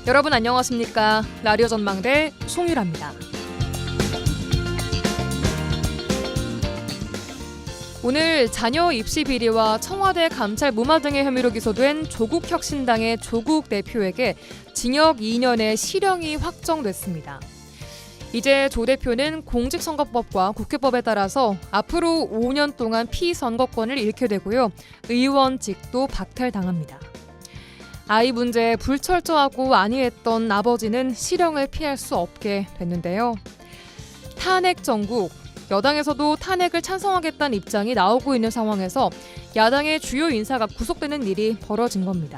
여러분 안녕하십니까? 라디오 전망대 송유라입니다. 오늘 자녀 입시 비리와 청와대 감찰 무마 등의 혐의로 기소된 조국혁신당의 조국 대표에게 징역 2년의 실형이 확정됐습니다. 이제 조 대표는 공직선거법과 국회법에 따라서 앞으로 5년 동안 피선거권을 잃게 되고요. 의원직도 박탈당합니다. 아이 문제에 불철저하고 안이했던 아버지는 실형을 피할 수 없게 됐는데요. 탄핵 정국, 여당에서도 탄핵을 찬성하겠다는 입장이 나오고 있는 상황에서 야당의 주요 인사가 구속되는 일이 벌어진 겁니다.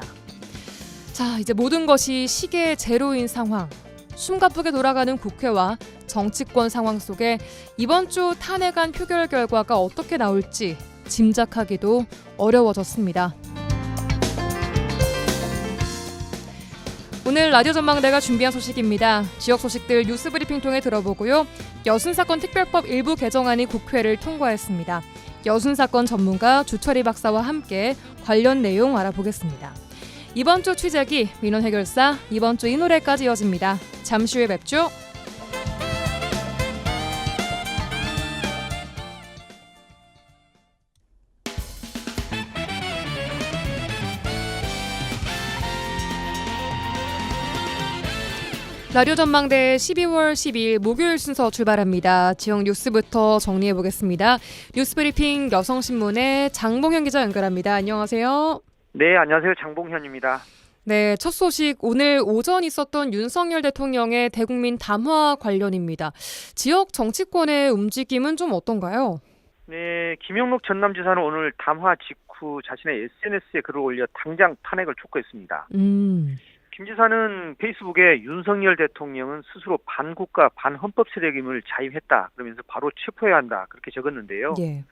자, 이제 모든 것이 시계 제로인 상황. 숨가쁘게 돌아가는 국회와 정치권 상황 속에 이번 주 탄핵안 표결 결과가 어떻게 나올지 짐작하기도 어려워졌습니다. 오늘 라디오 전망대가 준비한 소식입니다. 지역 소식들 뉴스브리핑 통해 들어보고요. 여순사건 특별법 일부 개정안이 국회를 통과했습니다. 여순사건 전문가 주철희 박사와 함께 관련 내용 알아보겠습니다. 이번 주 취재기 민원 해결사, 이번 주 이 노래까지 이어집니다. 잠시 후에 뵙죠. 라디오 전망대 12월 12일 목요일 순서 출발합니다. 지역 뉴스부터 정리해보겠습니다. 뉴스브리핑 여성신문의 장봉현 기자 연결합니다. 안녕하세요. 네, 안녕하세요. 장봉현입니다. 네, 첫 소식 오늘 오전 있었던 윤석열 대통령의 대국민 담화 관련입니다. 지역 정치권의 움직임은 좀 어떤가요? 네, 김용록 전남지사는 오늘 담화 직후 자신의 SNS에 글을 올려 당장 탄핵을 촉구했습니다. 김 지사는 페이스북에 윤석열 대통령은 스스로 반국가 반헌법 세력임을 자임했다. 그러면서 바로 체포해야 한다. 그렇게 적었는데요. 예.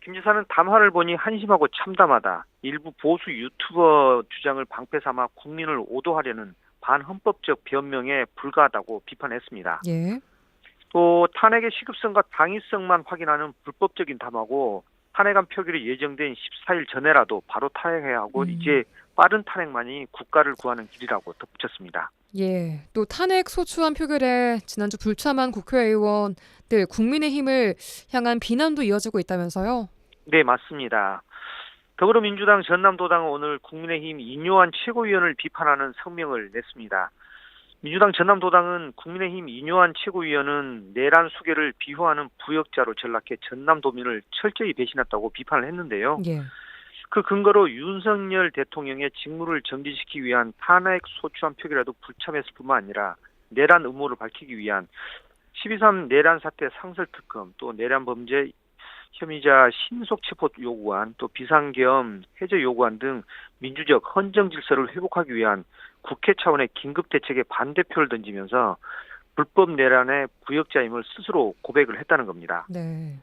김 지사는 담화를 보니 한심하고 참담하다. 일부 보수 유튜버 주장을 방패 삼아 국민을 오도하려는 반헌법적 변명에 불과하다고 비판했습니다. 예. 또 탄핵의 시급성과 당위성만 확인하는 불법적인 담화고 탄핵안 표결이 예정된 14일 전에라도 바로 탄핵해야 하고 이제 빠른 탄핵만이 국가를 구하는 길이라고 덧붙였습니다. 예, 또 탄핵 소추안 표결에 지난주 불참한 국회의원들 국민의힘을 향한 비난도 이어지고 있다면서요? 네, 맞습니다. 더불어민주당 전남도당은 오늘 국민의힘 이뇨한 최고위원을 비판하는 성명을 냈습니다. 민주당 전남도당은 국민의힘 이뇨한 최고위원은 내란 수괴를 비호하는 부역자로 전락해 전남도민을 철저히 배신했다고 비판을 했는데요. 예. 그 근거로 윤석열 대통령의 직무를 정지시키기 위한 탄핵 소추안 표결에도 불참했을 뿐만 아니라 내란 음모를 밝히기 위한 12.3 내란 사태 상설 특검, 또 내란 범죄 혐의자 신속 체포 요구안, 또 비상계엄 해제 요구안 등 민주적 헌정 질서를 회복하기 위한 국회 차원의 긴급 대책에 반대표를 던지면서 불법 내란의 부역자임을 스스로 고백을 했다는 겁니다. 네.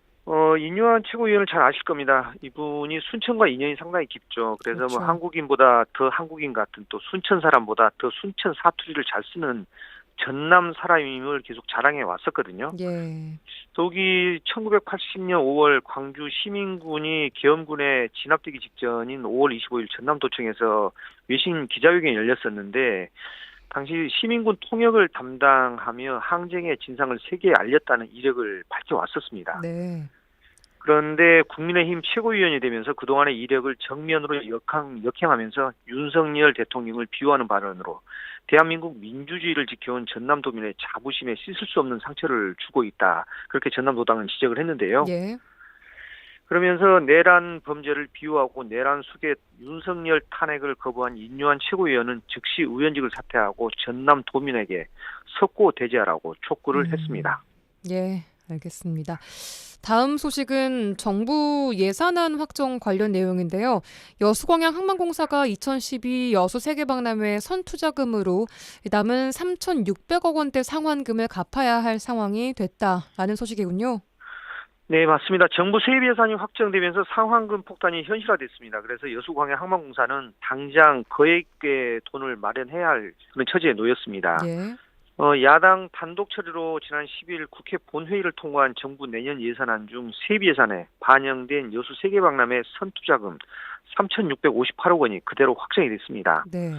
이뇨한 최고위원을 잘 아실 겁니다. 이분이 순천과 인연이 상당히 깊죠. 그래서 그렇죠. 뭐 한국인보다 더 한국인 같은, 또 순천 사람보다 더 순천 사투리를 잘 쓰는 전남 사람임을 계속 자랑해 왔었거든요. 예. 독이 1980년 5월 광주 시민군이 계엄군에 진압되기 직전인 5월 25일 전남도청에서 외신 기자회견이 열렸었는데 당시 시민군 통역을 담당하며 항쟁의 진상을 세계에 알렸다는 이력을 밝혀왔었습니다. 네. 그런데 국민의힘 최고위원이 되면서 그동안의 이력을 정면으로 역행하면서 윤석열 대통령을 비호하는 발언으로 대한민국 민주주의를 지켜온 전남도민의 자부심에 씻을 수 없는 상처를 주고 있다. 그렇게 전남도당은 지적을 했는데요. 예. 그러면서 내란 범죄를 비호하고 내란 수괴 윤석열 탄핵을 거부한 인요한 최고위원은 즉시 의원직을 사퇴하고 전남도민에게 석고 대제하라고 촉구를 했습니다. 예, 알겠습니다. 다음 소식은 정부 예산안 확정 관련 내용인데요. 여수광양 항만공사가 2012 여수 세계박람회 선투자금으로 남은 3,600억 원대 상환금을 갚아야 할 상황이 됐다라는 소식이군요. 네, 맞습니다. 정부 세입 예산이 확정되면서 상환금 폭탄이 현실화됐습니다. 그래서 여수광양 항만공사는 당장 거액의 돈을 마련해야 할 그런 처지에 놓였습니다. 예. 야당 단독 처리로 지난 10일 국회 본회의를 통과한 정부 내년 예산안 중 세입 예산에 반영된 여수 세계박람회 선투자금 3,658억 원이 그대로 확정이 됐습니다. 네.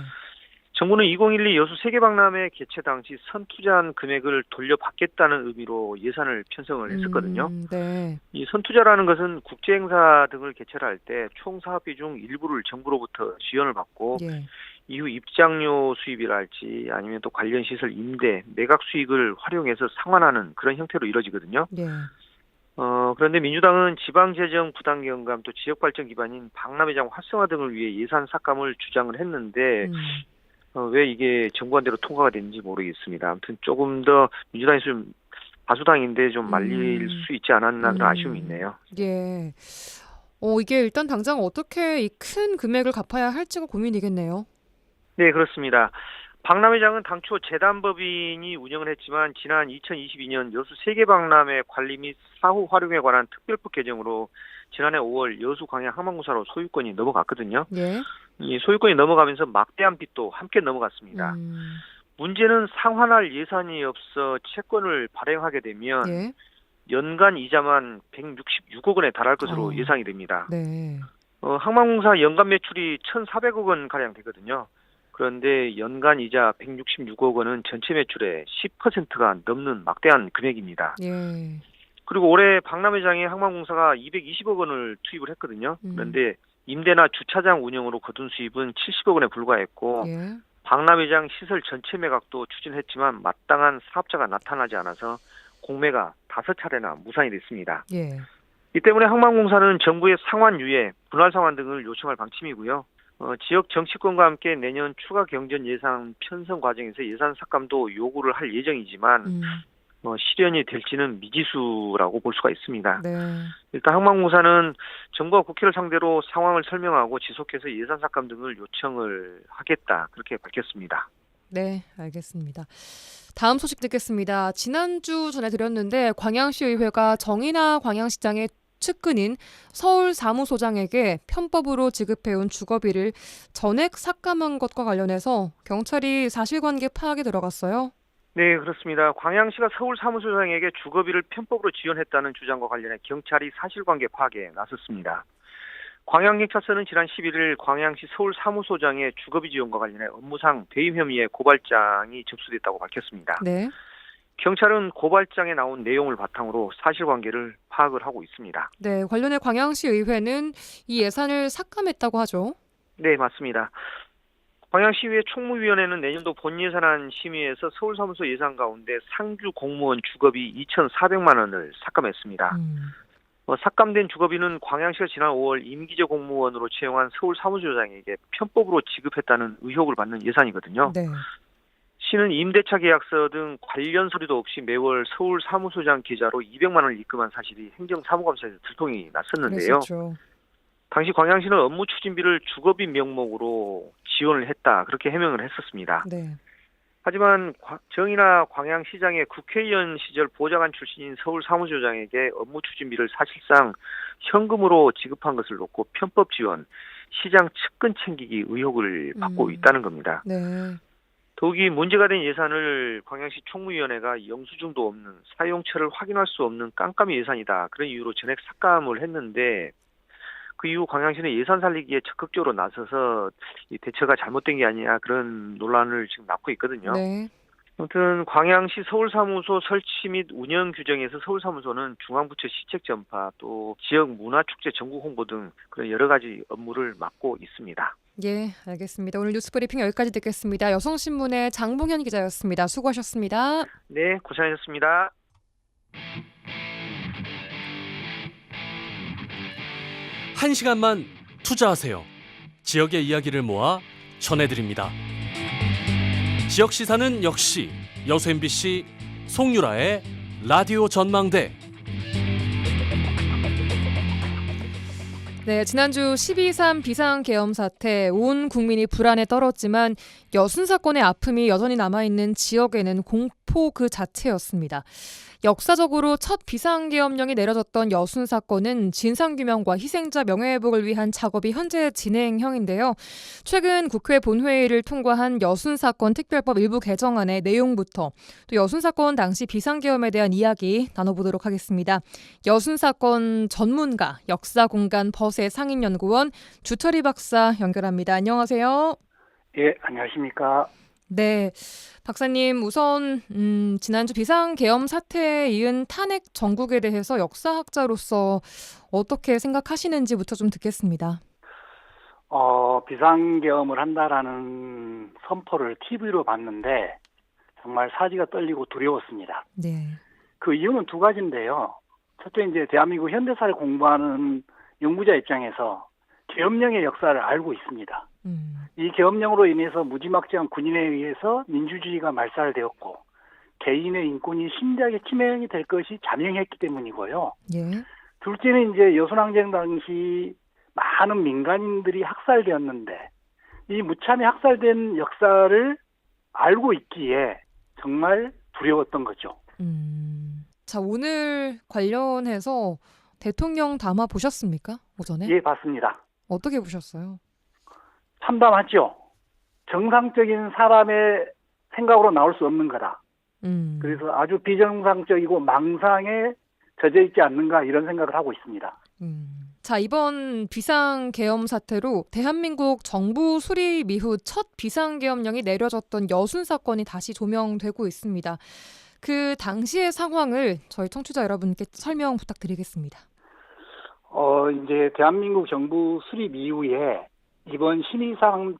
정부는 2012 여수 세계박람회 개최 당시 선투자한 금액을 돌려받겠다는 의미로 예산을 편성을 했었거든요. 네. 이 선투자라는 것은 국제행사 등을 개최할 때 총 사업비 중 일부를 정부로부터 지원을 받고 예. 이후 입장료 수입이랄지 아니면 또 관련 시설 임대, 매각 수익을 활용해서 상환하는 그런 형태로 이루어지거든요. 네. 그런데 민주당은 지방재정 부담 경감 또 지역발전 기반인 박람회장 활성화 등을 위해 예산 삭감을 주장을 했는데 왜 이게 정부안대로 통과가 됐는지 모르겠습니다. 아무튼 조금 더 민주당이 좀 다수당인데 좀 말릴 수 있지 않았나 그런 아쉬움이 있네요. 예. 이게 일단 당장 어떻게 이 큰 금액을 갚아야 할지가 고민이겠네요. 네, 그렇습니다. 박람회장은 당초 재단법인이 운영을 했지만 지난 2022년 여수 세계박람회 관리 및 사후 활용에 관한 특별법 개정으로 지난해 5월 여수 광양 항만공사로 소유권이 넘어갔거든요. 예. 이 소유권이 넘어가면서 막대한 빚도 함께 넘어갔습니다. 문제는 상환할 예산이 없어 채권을 발행하게 되면 예. 연간 이자만 166억 원에 달할 것으로 예상이 됩니다. 네. 항만공사 연간 매출이 1,400억 원 가량 되거든요. 그런데 연간 이자 166억 원은 전체 매출의 10%가 넘는 막대한 금액입니다. 예. 그리고 올해 박람회장에 항만공사가 220억 원을 투입을 했거든요. 그런데 임대나 주차장 운영으로 거둔 수입은 70억 원에 불과했고 예. 박람회장 시설 전체 매각도 추진했지만 마땅한 사업자가 나타나지 않아서 공매가 5차례나 무산이 됐습니다. 예. 이 때문에 항만공사는 정부의 상환 유예, 분할 상환 등을 요청할 방침이고요. 지역 정치권과 함께 내년 추가 경전 예산 편성 과정에서 예산 삭감도 요구를 할 예정이지만 실현이 될지는 미지수라고 볼 수가 있습니다. 네. 일단 항만공사는 정부와 국회를 상대로 상황을 설명하고 지속해서 예산 삭감 등을 요청을 하겠다 그렇게 밝혔습니다. 네, 알겠습니다. 다음 소식 듣겠습니다. 지난주 전해드렸는데 광양시의회가 정인하 광양시장의 측근인 서울 사무소장에게 편법으로 지급해온 주거비를 전액 삭감한 것과 관련해서 경찰이 사실관계 파악에 들어갔어요. 네, 그렇습니다. 광양시가 서울 사무소장에게 주거비를 편법으로 지원했다는 주장과 관련해 경찰이 사실관계 파악에 나섰습니다. 광양경찰서는 지난 11일 광양시 서울 사무소장의 주거비 지원과 관련해 업무상 배임 혐의의 고발장이 접수됐다고 밝혔습니다. 네. 경찰은 고발장에 나온 내용을 바탕으로 사실관계를 파악을 하고 있습니다. 네, 관련해 광양시 의회는 이 예산을 삭감했다고 하죠. 네, 맞습니다. 광양시의회 총무위원회는 내년도 본예산안 심의에서 서울사무소 예산 가운데 상주 공무원 주거비 2,400만 원을 삭감했습니다. 삭감된 주거비는 광양시가 지난 5월 임기제 공무원으로 채용한 서울 사무소장에게 편법으로 지급했다는 의혹을 받는 예산이거든요. 네. 시는 임대차 계약서 등 관련 서류도 없이 매월 서울 사무소장 계좌로 200만 원을 입금한 사실이 행정사무감사에서 들통이 났었는데요. 그랬었죠. 당시 광양시는 업무 추진비를 주거비 명목으로 지원을 했다 그렇게 해명을 했었습니다. 네. 하지만 정인하 광양시장의 국회의원 시절 보좌관 출신인 서울 사무소장에게 업무 추진비를 사실상 현금으로 지급한 것을 놓고 편법 지원, 시장 측근 챙기기 의혹을 받고 있다는 겁니다. 네. 더욱이 문제가 된 예산을 광양시 총무위원회가 영수증도 없는 사용처를 확인할 수 없는 깜깜이 예산이다. 그런 이유로 전액 삭감을 했는데 그 이후 광양시는 예산 살리기에 적극적으로 나서서 이 대처가 잘못된 게 아니냐 그런 논란을 지금 낳고 있거든요. 네. 아무튼 광양시 서울사무소 설치 및 운영 규정에서 서울사무소는 중앙부처 시책 전파 또 지역 문화축제 전국 홍보 등 그런 여러 가지 업무를 맡고 있습니다. 예, 알겠습니다. 오늘 뉴스브리핑 여기까지 듣겠습니다. 여성신문의 장봉현 기자였습니다. 수고하셨습니다. 네, 고생하셨습니다. 한 시간만 투자하세요. 지역의 이야기를 모아 전해드립니다. 지역 시사는 역시 여수 MBC 송유라의 라디오 전망대. 네, 지난주 12.3 비상계엄 사태 온 국민이 불안에 떨었지만 여순 사건의 아픔이 여전히 남아있는 지역에는 공포 그 자체였습니다. 역사적으로 첫 비상계엄령이 내려졌던 여순 사건은 진상규명과 희생자 명예회복을 위한 작업이 현재 진행형인데요. 최근 국회 본회의를 통과한 여순 사건 특별법 일부 개정안의 내용부터 또 여순 사건 당시 비상계엄에 대한 이야기 나눠보도록 하겠습니다. 여순 사건 전문가, 역사공간 버세 상임연구원 주철희 박사 연결합니다. 안녕하세요. 예, 안녕하십니까. 네, 박사님 우선 지난주 비상계엄 사태에 이은 탄핵 정국에 대해서 역사학자로서 어떻게 생각하시는지부터 좀 듣겠습니다. 비상계엄을 한다라는 선포를 TV로 봤는데 정말 사지가 떨리고 두려웠습니다. 네, 그 이유는 두 가지인데요. 첫째, 이제 대한민국 현대사를 공부하는 연구자 입장에서 계엄령의 역사를 알고 있습니다. 이 계엄령으로 인해서 무지막지한 군인에 의해서 민주주의가 말살되었고 개인의 인권이 심대하게 침해이 될 것이 자명했기 때문이고요. 예, 둘째는 이제 여순항쟁 당시 많은 민간인들이 학살되었는데 이 무참히 학살된 역사를 알고 있기에 정말 두려웠던 거죠. 자, 오늘 관련해서 대통령 담화 보셨습니까? 오전에? 예, 봤습니다. 어떻게 보셨어요? 참담하죠. 정상적인 사람의 생각으로 나올 수 없는 거다. 그래서 아주 비정상적이고 망상에 젖어 있지 않는가 이런 생각을 하고 있습니다. 자, 이번 비상계엄 사태로 대한민국 정부 수립 이후 첫 비상계엄령이 내려졌던 여순 사건이 다시 조명되고 있습니다. 그 당시의 상황을 저희 청취자 여러분께 설명 부탁드리겠습니다. 이제 대한민국 정부 수립 이후에 이번 신의상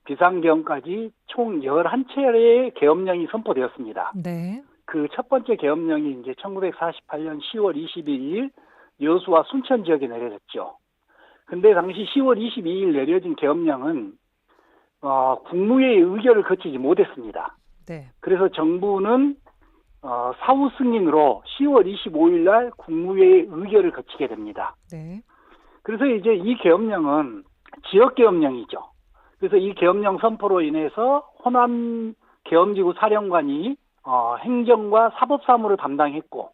비상계엄까지 총 11차례의 계엄령이 선포되었습니다. 네. 그 첫 번째 계엄령이 이제 1948년 10월 22일 여수와 순천 지역에 내려졌죠. 근데 당시 10월 22일 내려진 계엄령은 국무회의 의결을 거치지 못했습니다. 네. 그래서 정부는 사후 승인으로 10월 25일 날 국무회의 의결을 거치게 됩니다. 네. 그래서 이제 이 계엄령은 지역계엄령이죠. 그래서 이 계엄령 선포로 인해서 호남 계엄지구 사령관이 행정과 사법사무를 담당했고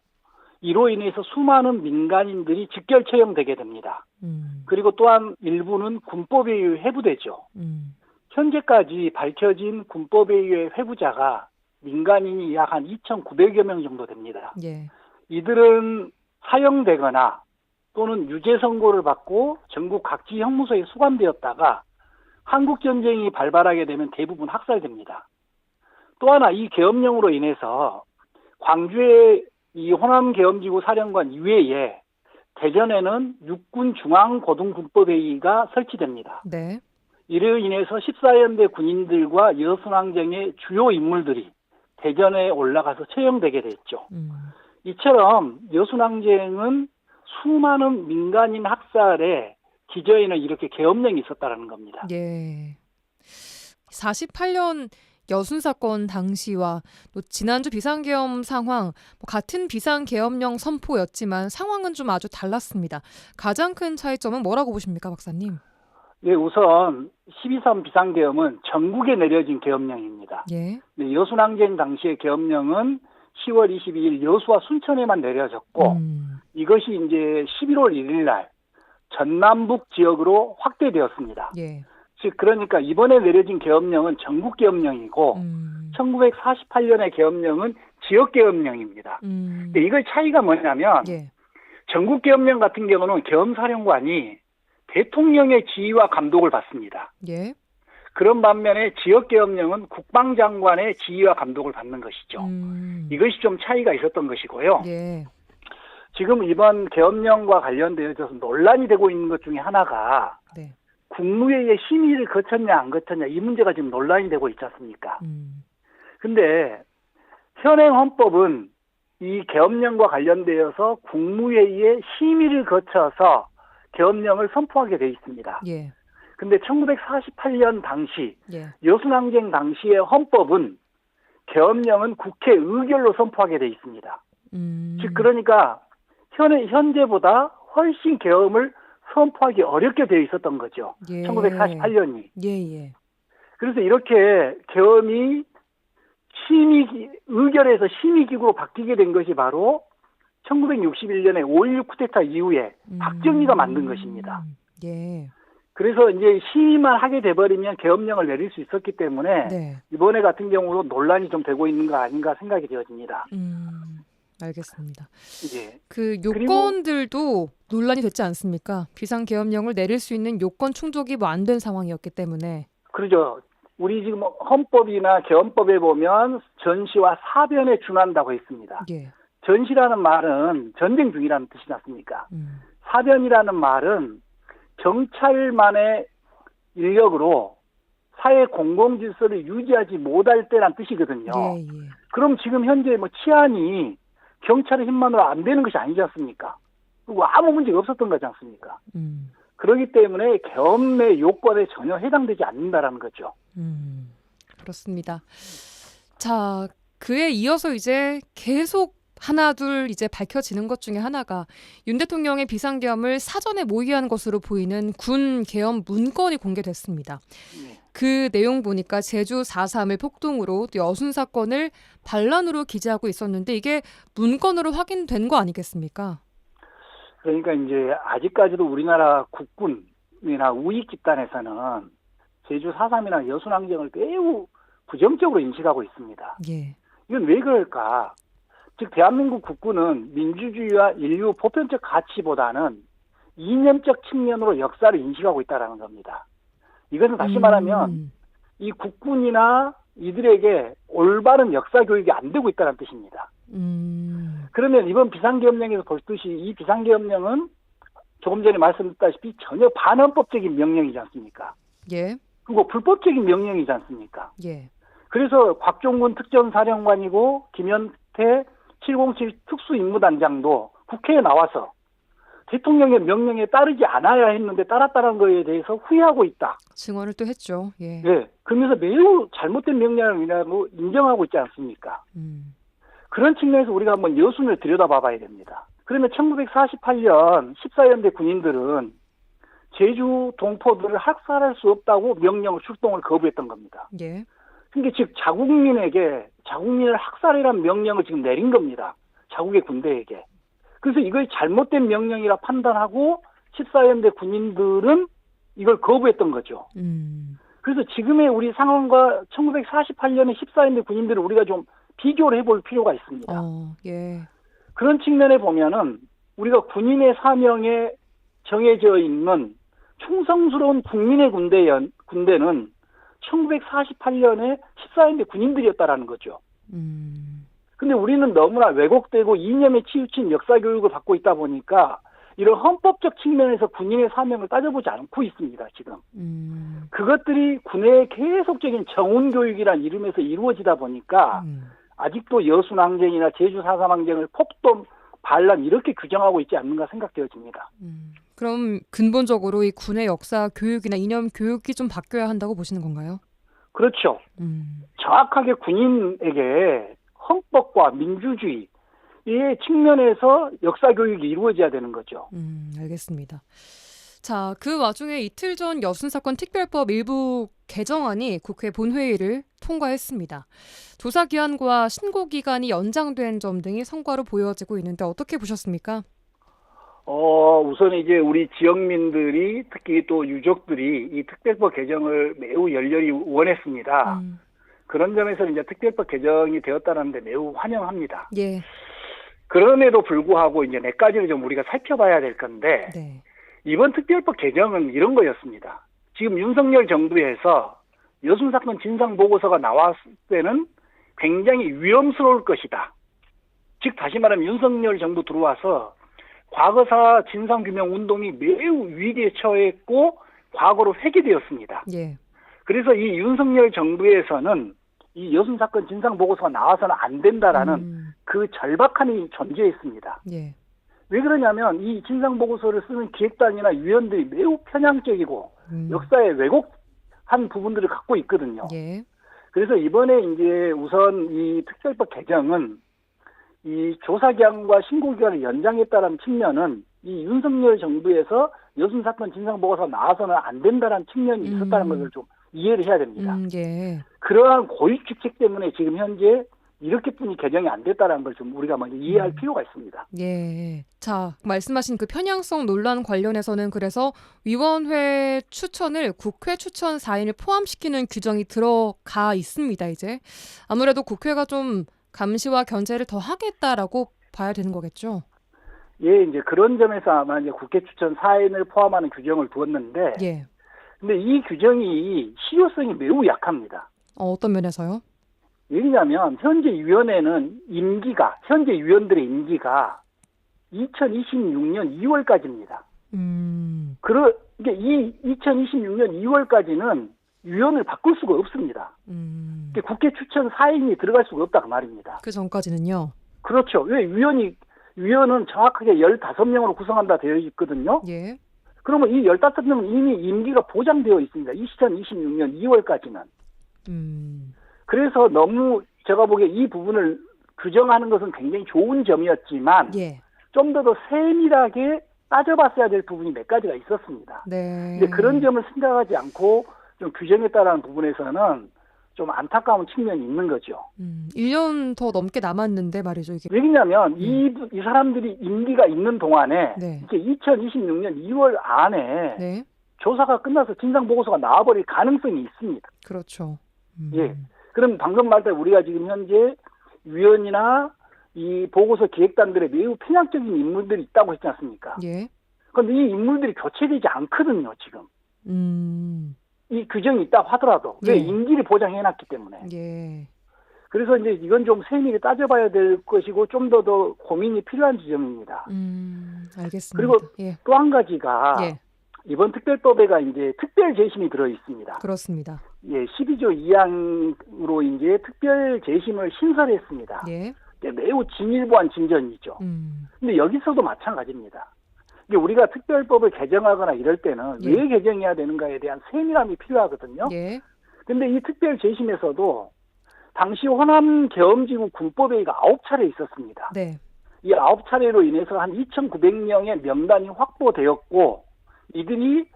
이로 인해서 수많은 민간인들이 직결 처형되게 됩니다. 그리고 또한 일부는 군법에 의해 회부되죠. 현재까지 밝혀진 군법에 의해 회부자가 민간인이 약 한 2,900여 명 정도 됩니다. 예. 이들은 사형되거나 또는 유죄 선고를 받고 전국 각지 형무소에 수감되었다가 한국전쟁이 발발하게 되면 대부분 학살됩니다. 또 하나 이 계엄령으로 인해서 광주의 이 호남계엄지구 사령관 이외에 대전에는 육군중앙고등군법회의가 설치됩니다. 네. 이로 인해서 14연대 군인들과 여순항쟁의 주요 인물들이 대전에 올라가서 처형되게 됐죠. 이처럼 여순항쟁은 수많은 민간인 학살의 기저에는 이렇게 계엄령이 있었다는 겁니다. 예. 48년 여순 사건 당시와 또 지난주 비상계엄 상황, 같은 비상계엄령 선포였지만 상황은 좀 아주 달랐습니다. 가장 큰 차이점은 뭐라고 보십니까, 박사님? 네, 우선 12.3 비상계엄은 전국에 내려진 계엄령입니다. 예. 네, 여순항쟁 당시의 계엄령은 10월 22일 여수와 순천에만 내려졌고 이것이 이제 11월 1일 날 전남북 지역으로 확대되었습니다. 예. 즉 그러니까 이번에 내려진 계엄령은 전국 계엄령이고 1948년의 계엄령은 지역 계엄령입니다. 근데 이걸 차이가 뭐냐면 예. 전국 계엄령 같은 경우는 계엄사령관이 대통령의 지휘와 감독을 받습니다. 예. 그런 반면에 지역계엄령은 국방장관의 지휘와 감독을 받는 것이죠. 이것이 좀 차이가 있었던 것이고요. 예. 지금 이번 계엄령과 관련되어서 논란이 되고 있는 것 중에 하나가 네. 국무회의의 심의를 거쳤냐 안 거쳤냐 이 문제가 지금 논란이 되고 있지 않습니까? 근데 현행 헌법은 이 계엄령과 관련되어서 국무회의의 심의를 거쳐서 계엄령을 선포하게 돼 있습니다. 예. 근데 1948년 당시 예. 여순항쟁 당시의 헌법은 계엄령은 국회 의결로 선포하게 돼 있습니다. 즉 그러니까 현재보다 훨씬 계엄을 선포하기 어렵게 되어 있었던 거죠. 예. 1948년이. 예. 그래서 이렇게 계엄이 의결에서 심의기구로 바뀌게 된 것이 바로 1961년에 5.16 쿠데타 이후에 박정희가 만든 것입니다. 예. 그래서 이제 심의만 하게 돼버리면 계엄령을 내릴 수 있었기 때문에 네. 이번에 같은 경우도 논란이 좀 되고 있는 거 아닌가 생각이 되어집니다. 알겠습니다. 예. 그 요건들도 논란이 됐지 않습니까? 비상계엄령을 내릴 수 있는 요건 충족이 안 된 상황이었기 때문에. 그러죠. 우리 지금 헌법이나 개헌법에 보면 전시와 사변에 준한다고 했습니다. 예. 전시라는 말은 전쟁 중이라는 뜻이지 않습니까? 사변이라는 말은 경찰만의 인력으로 사회 공공 질서를 유지하지 못할 때란 뜻이거든요. 예, 예. 그럼 지금 현재 치안이 경찰의 힘만으로 안 되는 것이 아니지 않습니까? 그리고 아무 문제가 없었던 거지 않습니까? 그렇기 때문에 계엄의 요건에 전혀 해당되지 않는다라는 거죠. 그렇습니다. 자, 그에 이어서 이제 계속 하나둘 이제 밝혀지는 것 중에 하나가 윤 대통령의 비상계엄을 사전에 모의한 것으로 보이는 군 계엄 문건이 공개됐습니다. 네. 그 내용 보니까 제주 4.3을 폭동으로 또 여순 사건을 반란으로 기재하고 있었는데 이게 문건으로 확인된 거 아니겠습니까? 그러니까 이제 아직까지도 우리나라 국군이나 우익 집단에서는 제주 4.3이나 여순 항쟁을 매우 부정적으로 인식하고 있습니다. 예. 이건 왜 그럴까? 즉 대한민국 국군은 민주주의와 인류 보편적 가치보다는 이념적 측면으로 역사를 인식하고 있다는 겁니다. 이것은 다시 말하면 이 국군이나 이들에게 올바른 역사 교육이 안 되고 있다는 뜻입니다. 그러면 이번 비상계엄령에서 보듯이 이 비상계엄령은 조금 전에 말씀드렸다시피 전혀 반헌법적인 명령이지 않습니까? 예. 그리고 불법적인 명령이지 않습니까? 예. 그래서 곽종군 특전사령관이고 김현태 707 특수임무단장도 국회에 나와서 대통령의 명령에 따르지 않아야 했는데 따랐다는 거에 대해서 후회하고 있다. 증언을 또 했죠. 예. 네. 그러면서 매우 잘못된 명령이라고 인정하고 있지 않습니까? 그런 측면에서 우리가 한번 여순을 들여다봐야 됩니다. 그러면 1948년 14연대 군인들은 제주 동포들을 학살할 수 없다고 명령을 출동을 거부했던 겁니다. 예. 그러니까 즉 자국민을 학살이라는 명령을 지금 내린 겁니다. 자국의 군대에게. 그래서 이걸 잘못된 명령이라 판단하고 14연대 군인들은 이걸 거부했던 거죠. 그래서 지금의 우리 상황과 1948년의 14연대 군인들을 우리가 좀 비교를 해볼 필요가 있습니다. 예. 그런 측면에 보면은 우리가 군인의 사명에 정해져 있는 충성스러운 국민의 군대는 1948년에 14연대 군인들이었다라는 거죠. 근데 우리는 너무나 왜곡되고 이념에 치우친 역사 교육을 받고 있다 보니까 이런 헌법적 측면에서 군인의 사명을 따져보지 않고 있습니다, 지금. 그것들이 군의 계속적인 정훈 교육이라는 이름에서 이루어지다 보니까 아직도 여순 항쟁이나 제주 4.3 항쟁을 폭동, 반란 이렇게 규정하고 있지 않는가 생각되어집니다. 그럼 근본적으로 이 군의 역사 교육이나 이념 교육이 좀 바뀌어야 한다고 보시는 건가요? 그렇죠. 정확하게 군인에게 헌법과 민주주의의 측면에서 역사 교육이 이루어져야 되는 거죠. 알겠습니다. 자, 그 와중에 이틀 전 여순 사건 특별법 일부 개정안이 국회 본회의를 통과했습니다. 조사 기한과 신고 기간이 연장된 점 등이 성과로 보여지고 있는데 어떻게 보셨습니까? 우선 이제 우리 지역민들이 특히 또 유족들이 이 특별법 개정을 매우 열렬히 원했습니다. 그런 점에서 이제 특별법 개정이 되었다는데 매우 환영합니다. 예. 그럼에도 불구하고 이제 몇 가지를 좀 우리가 살펴봐야 될 건데 네. 이번 특별법 개정은 이런 거였습니다. 지금 윤석열 정부에서 여순 사건 진상 보고서가 나왔을 때는 굉장히 위험스러울 것이다. 즉 다시 말하면 윤석열 정부 들어와서 과거사 진상규명 운동이 매우 위기에 처했고 과거로 회귀되었습니다. 예. 그래서 이 윤석열 정부에서는 이 여순 사건 진상 보고서가 나와서는 안 된다라는 그 절박함이 존재했습니다. 예. 왜 그러냐면 이 진상 보고서를 쓰는 기획단이나 위원들이 매우 편향적이고 역사에 왜곡한 부분들을 갖고 있거든요. 예. 그래서 이번에 이제 우선 이 특별법 개정은 이 조사 기한과 신고 기간을 연장했다는 측면은 이 윤석열 정부에서 여순 사건 진상 보고서 나와서는 안 된다는 측면이 있었다는 것을 좀 이해를 해야 됩니다. 예. 그러한 고유 직책 때문에 지금 현재 이렇게뿐이 개정이 안 됐다는 걸 좀 우리가 먼저 이해할 필요가 있습니다. 예. 자, 말씀하신 그 편향성 논란 관련해서는 그래서 위원회 추천을 국회 추천 사인을 포함시키는 규정이 들어가 있습니다, 이제. 아무래도 국회가 좀 감시와 견제를 더 하겠다라고 봐야 되는 거겠죠? 예, 이제 그런 점에서 아마 이제 국회 추천 사인을 포함하는 규정을 두었는데, 예. 근데 이 규정이 실효성이 매우 약합니다. 어떤 면에서요? 왜냐하면 현재 위원회는 현재 위원들의 임기가 2026년 2월까지입니다. 그러니까 이 2026년 2월까지는 위원을 바꿀 수가 없습니다. 그러니까 국회 추천 사인이 들어갈 수가 없다 그 말입니다. 그 전까지는요? 그렇죠. 왜 위원은 정확하게 15명으로 구성한다 되어 있거든요. 예. 그러면 이 15명은 이미 임기가 보장되어 있습니다. 2026년 2월까지는. 그래서 너무 제가 보기에 이 부분을 규정하는 것은 굉장히 좋은 점이었지만 예. 좀 더 세밀하게 따져봤어야 될 부분이 몇 가지가 있었습니다. 네. 근데 그런 점을 생각하지 않고 좀 규정했다라는 부분에서는 좀 안타까운 측면이 있는 거죠. 1년 더 넘게 남았는데 말이죠, 이게. 왜냐하면 이 사람들이 임기가 있는 동안에 네. 이제 2026년 2월 안에 네. 조사가 끝나서 진상보고서가 나와버릴 가능성이 있습니다. 그렇죠. 예. 그럼 방금 말했던 우리가 지금 현재 위원이나 이 보고서 기획단들에 매우 편향적인 인물들이 있다고 했지 않습니까? 예. 그런데 이 인물들이 교체되지 않거든요, 지금. 이 규정이 있다고 하더라도. 왜? 예. 임기를 보장해놨기 때문에. 예. 그래서 이제 이건 좀 세밀히 따져봐야 될 것이고 좀 더 고민이 필요한 지점입니다. 알겠습니다. 그리고 예. 또 한 가지가 예. 이번 특별법에가 이제 특별 재심이 들어 있습니다. 그렇습니다. 예, 12조 2항으로 이제 특별 재심을 신설했습니다. 예. 매우 진일보한 진전이죠. 근데 여기서도 마찬가지입니다. 이게 우리가 특별법을 개정하거나 이럴 때는 예. 왜 개정해야 되는가에 대한 세밀함이 필요하거든요. 예. 근데 이 특별 재심에서도 당시 호남 계엄지구 군법회의가 9차례 있었습니다. 네. 이 9차례로 인해서 한 2,900명의 명단이 확보되었고 이들이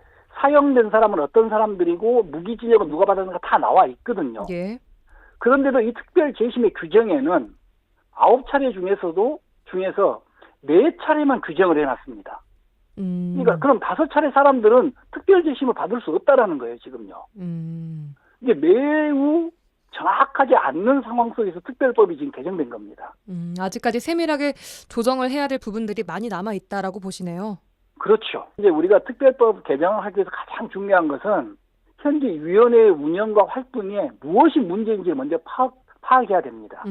사형된 사람은 어떤 사람들이고 무기 진역은 누가 받았는가 다 나와 있거든요. 예. 그런데도 이 특별 재심의 규정에는 9차례 중에서 4차례만 규정을 해놨습니다. 그러니까 그럼 5차례 사람들은 특별 재심을 받을 수 없다라는 거예요, 지금요. 이게 매우 정확하지 않는 상황 속에서 특별법이 지금 개정된 겁니다. 아직까지 세밀하게 조정을 해야 될 부분들이 많이 남아 있다라고 보시네요. 그렇죠. 이제 우리가 특별법 개정을 하기 위해서 가장 중요한 것은 현재 위원회의 운영과 활동에 무엇이 문제인지 먼저 파악해야 됩니다.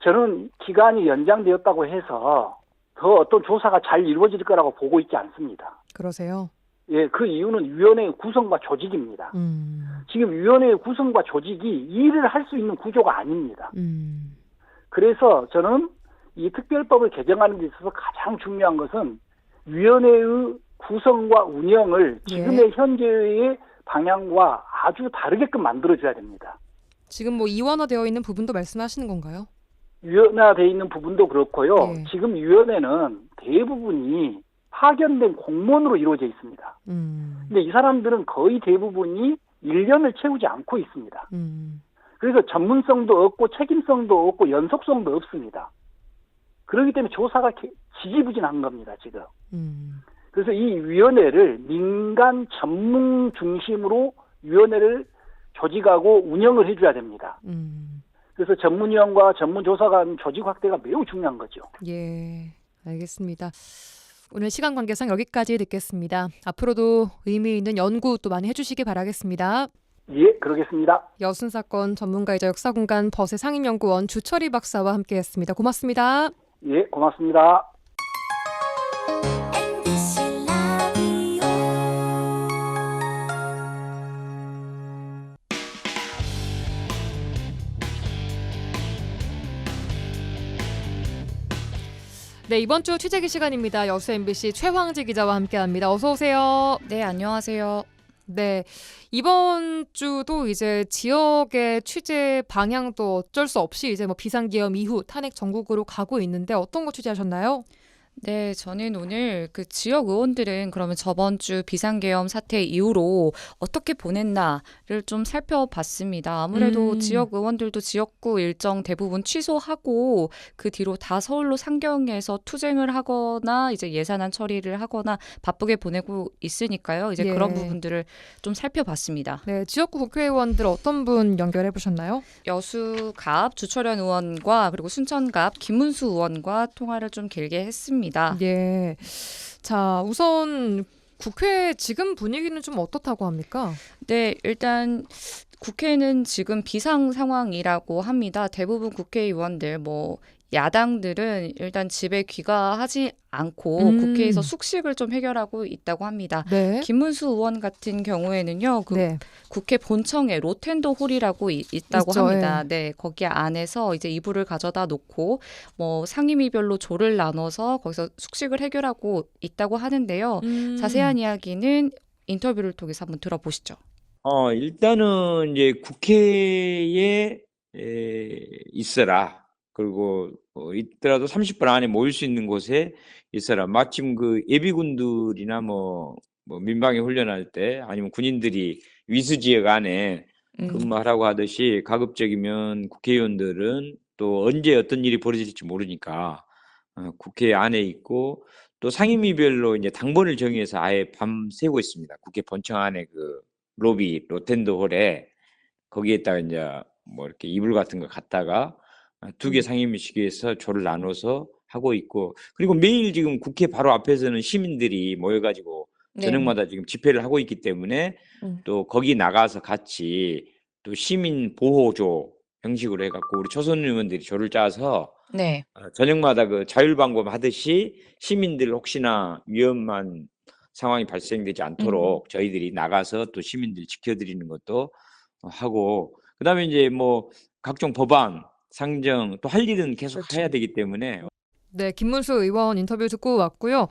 저는 기간이 연장되었다고 해서 더 어떤 조사가 잘 이루어질 거라고 보고 있지 않습니다. 그러세요? 예, 그 이유는 위원회의 구성과 조직입니다. 지금 위원회의 구성과 조직이 일을 할 수 있는 구조가 아닙니다. 그래서 저는 이 특별법을 개정하는 데 있어서 가장 중요한 것은 위원회의 구성과 운영을 지금의 현재의 방향과 아주 다르게끔 만들어줘야 됩니다. 지금 뭐 이원화되어 있는 부분도 말씀하시는 건가요? 위원화되어 있는 부분도 그렇고요. 네. 지금 위원회는 대부분이 파견된 공무원으로 이루어져 있습니다. 근데 이 사람들은 거의 대부분이 1년을 채우지 않고 있습니다. 그래서 전문성도 없고 책임성도 없고 연속성도 없습니다. 그렇기 때문에 조사가 지지부진한 겁니다, 지금. 그래서 이 위원회를 민간 전문 중심으로 위원회를 조직하고 운영을 해줘야 됩니다. 그래서 전문위원과 전문조사 간 조직 확대가 매우 중요한 거죠. 예, 알겠습니다. 오늘 시간 관계상 여기까지 듣겠습니다. 앞으로도 의미 있는 연구 또 많이 해주시기 바라겠습니다. 예, 그러겠습니다. 여순사건 전문가이자 역사공간 버세 상임연구원 주철희 박사와 함께했습니다. 고맙습니다. 예, 고맙습니다. 네, 이번 주 취재기 시간입니다. 여수 MBC 최황지 기자와 함께합니다. 어서 오세요. 네, 안녕하세요. 네, 이번 주도 이제 지역의 취재 방향도 어쩔 수 없이 이제 뭐 비상계엄 이후 탄핵 전국으로 가고 있는데 어떤 거 취재하셨나요? 네, 저는 오늘 그 지역 의원들은 그러면 저번 주 비상계엄 사태 이후로 어떻게 보냈나를 좀 살펴봤습니다. 아무래도 지역 의원들도 지역구 일정 대부분 취소하고 그 뒤로 다 서울로 상경해서 투쟁을 하거나 이제 예산안 처리를 하거나 바쁘게 보내고 있으니까요. 이제 예. 그런 부분들을 좀 살펴봤습니다. 네, 지역구 국회의원들 어떤 분 연결해 보셨나요? 여수갑 주철현 의원과 그리고 순천갑 김문수 의원과 통화를 좀 길게 했습니다. 예. 자, 우선 국회 지금 분위기는 좀 어떻다고 합니까? 네, 일단 국회는 지금 비상 상황이라고 합니다. 대부분 국회의원들, 야당들은 일단 집에 귀가하지 않고 국회에서 숙식을 좀 해결하고 있다고 합니다. 네. 김문수 의원 같은 경우에는요, 네. 국회 본청에 로텐도 홀이라고 있다고 있죠, 합니다. 네, 거기 안에서 이제 이불을 가져다 놓고 상임위별로 조를 나눠서 거기서 숙식을 해결하고 있다고 하는데요. 자세한 이야기는 인터뷰를 통해서 한번 들어보시죠. 일단은 이제 국회에 있어라. 그리고 있더라도 30분 안에 모일 수 있는 곳에 있어라. 마침 그 예비군들이나 민방위 훈련할 때 아니면 군인들이 위수 지역 안에 근무하라고 하듯이 가급적이면 국회의원들은 또 언제 어떤 일이 벌어질지 모르니까 국회 안에 있고 또 상임위별로 이제 당번을 정해서 아예 밤새고 있습니다. 국회 본청 안에 그 로비 로텐드 홀에 거기에다가 이제 이렇게 이불 같은 거 갖다가 두 개 상임위식에서 조를 나눠서 하고 있고 그리고 매일 지금 국회 바로 앞에서는 시민들이 모여가지고 저녁마다 지금 집회를 하고 있기 때문에 또 거기 나가서 같이 또 시민 보호조 형식으로 해갖고 우리 초선 의원들이 조를 짜서 네. 저녁마다 그 자율방범 하듯이 시민들 혹시나 위험한 상황이 발생되지 않도록 저희들이 나가서 또 시민들 지켜드리는 것도 하고 그다음에 이제 각종 법안 상정 또 할 일은 계속 그렇죠. 해야 되기 때문에 네, 김문수 의원 인터뷰 듣고 왔고요.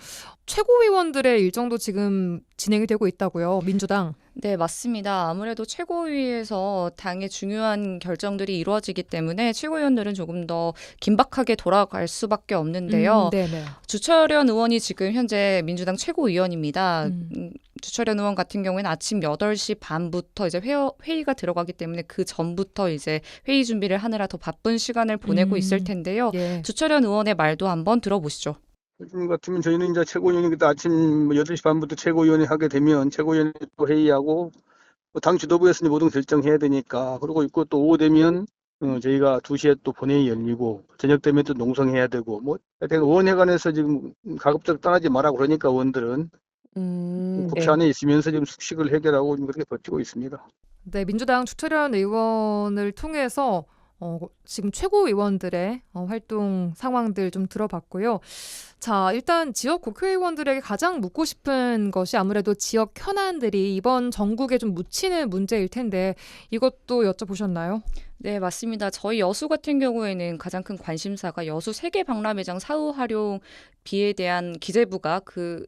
최고위원들의 일정도 지금 진행이 되고 있다고요. 민주당. 네, 맞습니다. 아무래도 최고위에서 당의 중요한 결정들이 이루어지기 때문에 최고위원들은 조금 더 긴박하게 돌아갈 수밖에 없는데요. 네네. 주철현 의원이 지금 현재 민주당 최고위원입니다. 주철현 의원 같은 경우에는 아침 8시 반부터 이제 회의가 들어가기 때문에 그 전부터 이제 회의 준비를 하느라 더 바쁜 시간을 보내고 있을 텐데요. 예. 주철현 의원의 말도 한번 들어보시죠. 요즘 같으면 저희는 이제 최고위원이 아침 8시 반부터 최고위원회 하게 되면 최고위원회 또 회의하고 당 지도부에서 이제 모든 결정해야 되니까 그러고 있고 또 오후 되면 저희가 2시에 또 본회의 열리고 저녁 되면 또 농성해야 되고 하여튼 의원회관에서 지금 가급적 떠나지 마라 그러니까 의원들은 국회 안에 있으면서 지금 숙식을 해결하고 그렇게 버티고 있습니다. 네, 민주당 주철현 의원을 통해서 지금 최고위원들의 활동 상황들 좀 들어봤고요. 자, 일단 지역 국회의원들에게 가장 묻고 싶은 것이 아무래도 지역 현안들이 이번 전국에 좀 묻히는 문제일 텐데 이것도 여쭤보셨나요? 네, 맞습니다. 저희 여수 같은 경우에는 가장 큰 관심사가 여수 세계 박람회장 사후 활용비에 대한 기재부가 그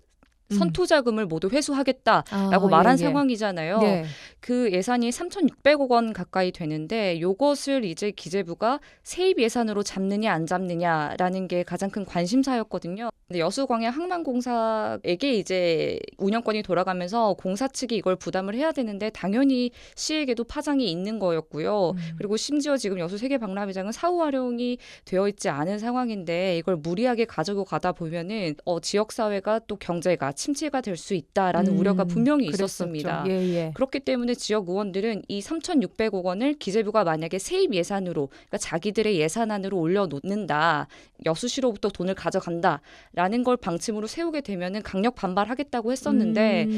선투자금을 모두 회수하겠다라고 말한 상황이잖아요. 네. 그 예산이 3,600억 원 가까이 되는데 이것을 이제 기재부가 세입 예산으로 잡느냐 안 잡느냐라는 게 가장 큰 관심사였거든요. 근데 여수광양 항만공사에게 이제 운영권이 돌아가면서 공사 측이 이걸 부담을 해야 되는데 당연히 시에게도 파장이 있는 거였고요. 그리고 심지어 지금 여수 세계 박람회장은 사후 활용이 되어 있지 않은 상황인데 이걸 무리하게 가지고 가다 보면은 지역 사회가 또 경제가 침체가 될 수 있다라는 우려가 분명히 있었습니다. 예. 그렇기 때문에 지역 의원들은 이 3,600억 원을 기재부가 만약에 세입 예산으로 그러니까 자기들의 예산안으로 올려놓는다. 여수시로부터 돈을 가져간다라는 걸 방침으로 세우게 되면은 강력 반발하겠다고 했었는데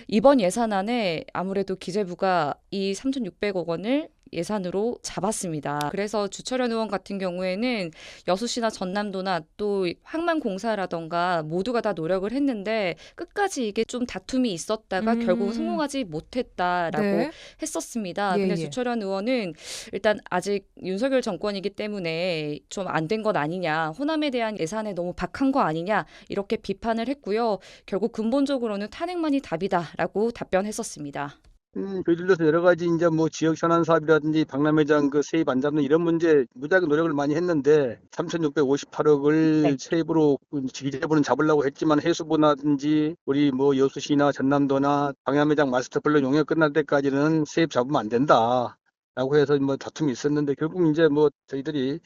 이번 예산안에 아무래도 기재부가 이 3,600억 원을 예산으로 잡았습니다. 그래서 주철현 의원 같은 경우에는 여수시나 전남도나 또 항만공사라던가 모두가 다 노력을 했는데 끝까지 이게 좀 다툼이 있었다가 결국은 성공하지 못했다라고 했었습니다. 근데 주철현 의원은 일단 아직 윤석열 정권이기 때문에 좀 안 된 것 아니냐, 호남에 대한 예산에 너무 박한 거 아니냐 이렇게 비판을 했고요. 결국 근본적으로는 탄핵만이 답이다라고 답변했었습니다. 저희들도 여러 가지 이제 지역 현안 사업이라든지 박람회장 그 세입 안 잡는 이런 문제 무지하게 노력을 많이 했는데 3,658억을 세입으로 기재부는 잡으려고 했지만 해수부라든지 우리 여수시나 전남도나 박람회장 마스터플랜 용역 끝날 때까지는 세입 잡으면 안 된다. 라고 해서 다툼이 있었는데 결국 이제 저희들이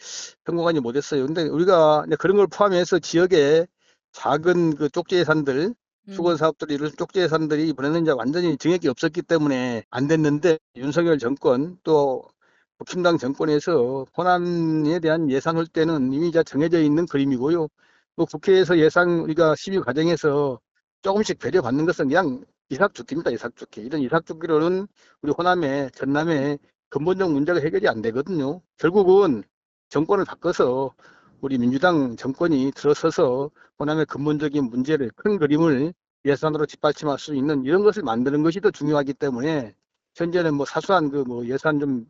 성공하지 못했어요. 근데 우리가 그런 걸 포함해서 지역에 작은 그 쪽지 예산들 수건 사업들이 이런 쪽지 예산들이 이번에는 이제 완전히 증액이 없었기 때문에 안 됐는데 윤석열 정권 또 국힘당 정권에서 호남에 대한 예산할 때는 이미 정해져 있는 그림이고요. 국회에서 예산 우리가 심의 과정에서 조금씩 배려받는 것은 그냥 이삭죽기입니다. 이삭죽기. 이런 이삭죽기로는 우리 호남에 전남에 근본적 문제가 해결이 안 되거든요. 결국은 정권을 바꿔서 우리 민주당 정권이 들어서서 호남의 근본적인 문제를 큰 그림을 예산으로 뒷받침할 수 있는 이런 것을 만드는 것이 더 중요하기 때문에 현재는 뭐 사소한 그 뭐 예산 좀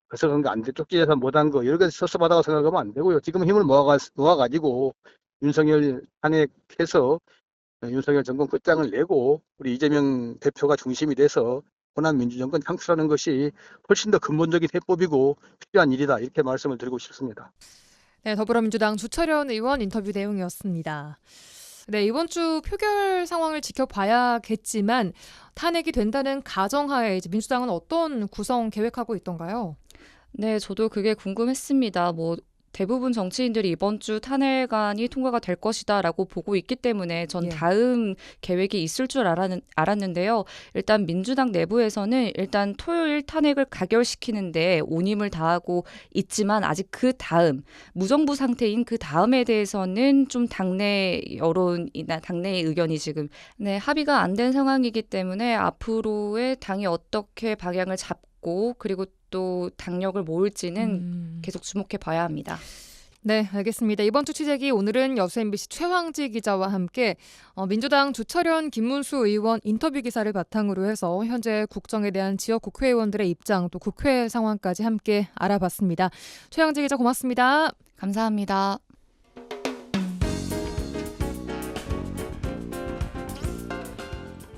그래서 그런 거 안 돼. 쪽지 예산 못한 거 여러 가지 섭섭하다고 생각하면 안 되고요. 지금 힘을 모아가지고 윤석열 탄핵해서 윤석열 정권 끝장을 내고 우리 이재명 대표가 중심이 돼서 호남 민주정권 창출하는 것이 훨씬 더 근본적인 해법이고 필요한 일이다. 이렇게 말씀을 드리고 싶습니다. 네, 더불어민주당 주철현 의원 인터뷰 내용이었습니다. 네, 이번 주 표결 상황을 지켜봐야겠지만 탄핵이 된다는 가정하에 이제 민주당은 어떤 구성 계획하고 있던가요? 네, 저도 그게 궁금했습니다. 뭐 대부분 정치인들이 이번 주 탄핵안이 통과가 될 것이다라고 보고 있기 때문에 전 예. 다음 계획이 있을 줄 알았는데요. 일단 민주당 내부에서는 일단 토요일 탄핵을 가결시키는데 온 힘을 다하고 있지만 아직 그 다음 무정부 상태인 그 다음에 대해서는 좀 당내 여론이나 당내의 의견이 지금 합의가 안 된 상황이기 때문에 앞으로의 당이 어떻게 방향을 잡고 그리고 또 당력을 모을지는 계속 주목해 봐야 합니다. 네, 알겠습니다. 이번 주 취재기 오늘은 여수 MBC 최황지 기자와 함께 민주당 주철현 김문수 의원 인터뷰 기사를 바탕으로 해서 현재 국정에 대한 지역 국회의원들의 입장 또 국회 상황까지 함께 알아봤습니다. 최황지 기자 고맙습니다. 감사합니다.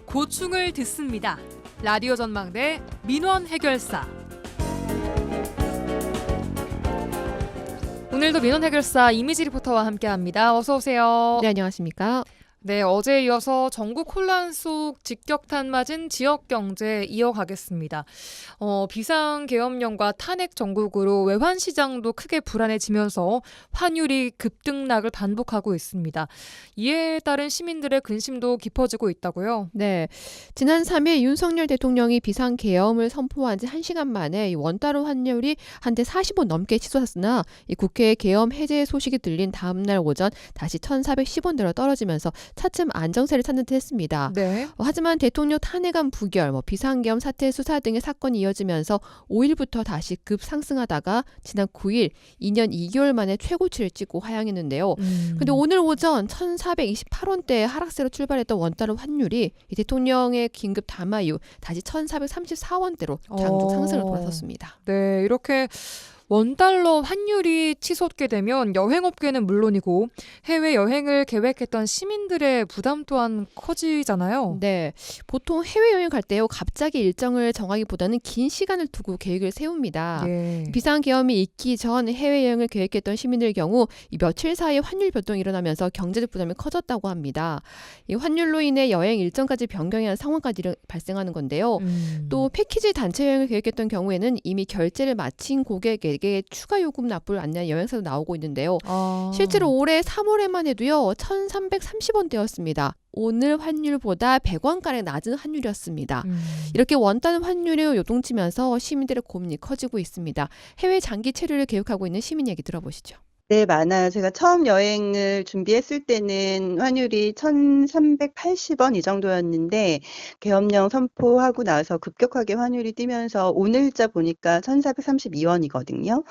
고충을 듣습니다. 라디오 전망대 민원 해결사. 오늘도 민원 해결사 이미지 리포터와 함께합니다. 어서 오세요. 네, 안녕하십니까? 네, 어제에 이어서 전국 혼란 속 직격탄 맞은 지역 경제 이어가겠습니다. 비상계엄령과 탄핵 정국으로 외환 시장도 크게 불안해지면서 환율이 급등락을 반복하고 있습니다. 이에 따른 시민들의 근심도 깊어지고 있다고요? 네, 지난 3일 윤석열 대통령이 비상계엄을 선포한 지 1시간 만에 이 원달러 환율이 한때 40원 넘게 치솟았으나 이 국회 계엄 해제 소식이 들린 다음 날 오전 다시 1,410원대로 떨어지면서 차츰 안정세를 찾는 듯 했습니다. 네. 하지만 대통령 탄핵안 부결, 비상계엄 사태 수사 등의 사건이 이어지면서 5일부터 다시 급상승하다가 지난 9일 2년 2개월 만에 최고치를 찍고 하향했는데요. 근데 오늘 오전 1,428원대의 하락세로 출발했던 원달러 환율이 이 대통령의 긴급 담화 이후 다시 1,434원대로 장중 상승을 돌아섰습니다. 네, 이렇게 원달러 환율이 치솟게 되면 여행업계는 물론이고 해외여행을 계획했던 시민들의 부담 또한 커지잖아요. 네, 보통 해외여행 갈 때요 갑자기 일정을 정하기보다는 긴 시간을 두고 계획을 세웁니다. 예. 비상계엄이 있기 전 해외여행을 계획했던 시민들의 경우 이 며칠 사이에 환율 변동이 일어나면서 경제적 부담이 커졌다고 합니다. 이 환율로 인해 여행 일정까지 변경해야 하는 상황까지 발생하는 건데요. 또 패키지 단체 여행을 계획했던 경우에는 이미 결제를 마친 고객에게 추가 요금 납부를 안내한 여행사도 나오고 있는데요. 실제로 올해 3월에만 해도요 1,330원대였습니다. 오늘 환율보다 100원가량 낮은 환율이었습니다. 이렇게 원단 환율이 요동치면서 시민들의 고민이 커지고 있습니다. 해외 장기 체류를 계획하고 있는 시민 얘기 들어보시죠. 네, 많아요. 제가 처음 여행을 준비했을 때는 환율이 1,380원 이 정도였는데 계엄령 선포하고 나서 급격하게 환율이 뛰면서 오늘자 보니까 1,432원이거든요.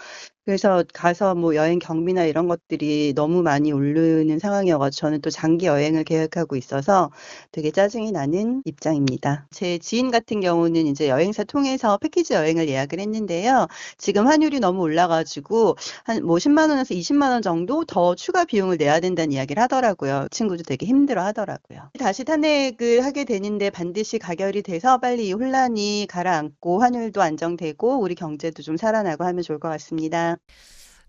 그래서 가서 뭐 여행 경비나 이런 것들이 너무 많이 오르는 상황이어가지고 저는 또 장기 여행을 계획하고 있어서 되게 짜증이 나는 입장입니다. 제 지인 같은 경우는 이제 여행사 통해서 패키지 여행을 예약을 했는데요. 지금 환율이 너무 올라가지고 한 뭐 10만 원에서 20만 원 정도 더 추가 비용을 내야 된다는 이야기를 하더라고요. 친구도 되게 힘들어 하더라고요. 다시 탄핵을 하게 되는데 반드시 가결이 돼서 빨리 이 혼란이 가라앉고 환율도 안정되고 우리 경제도 좀 살아나고 하면 좋을 것 같습니다.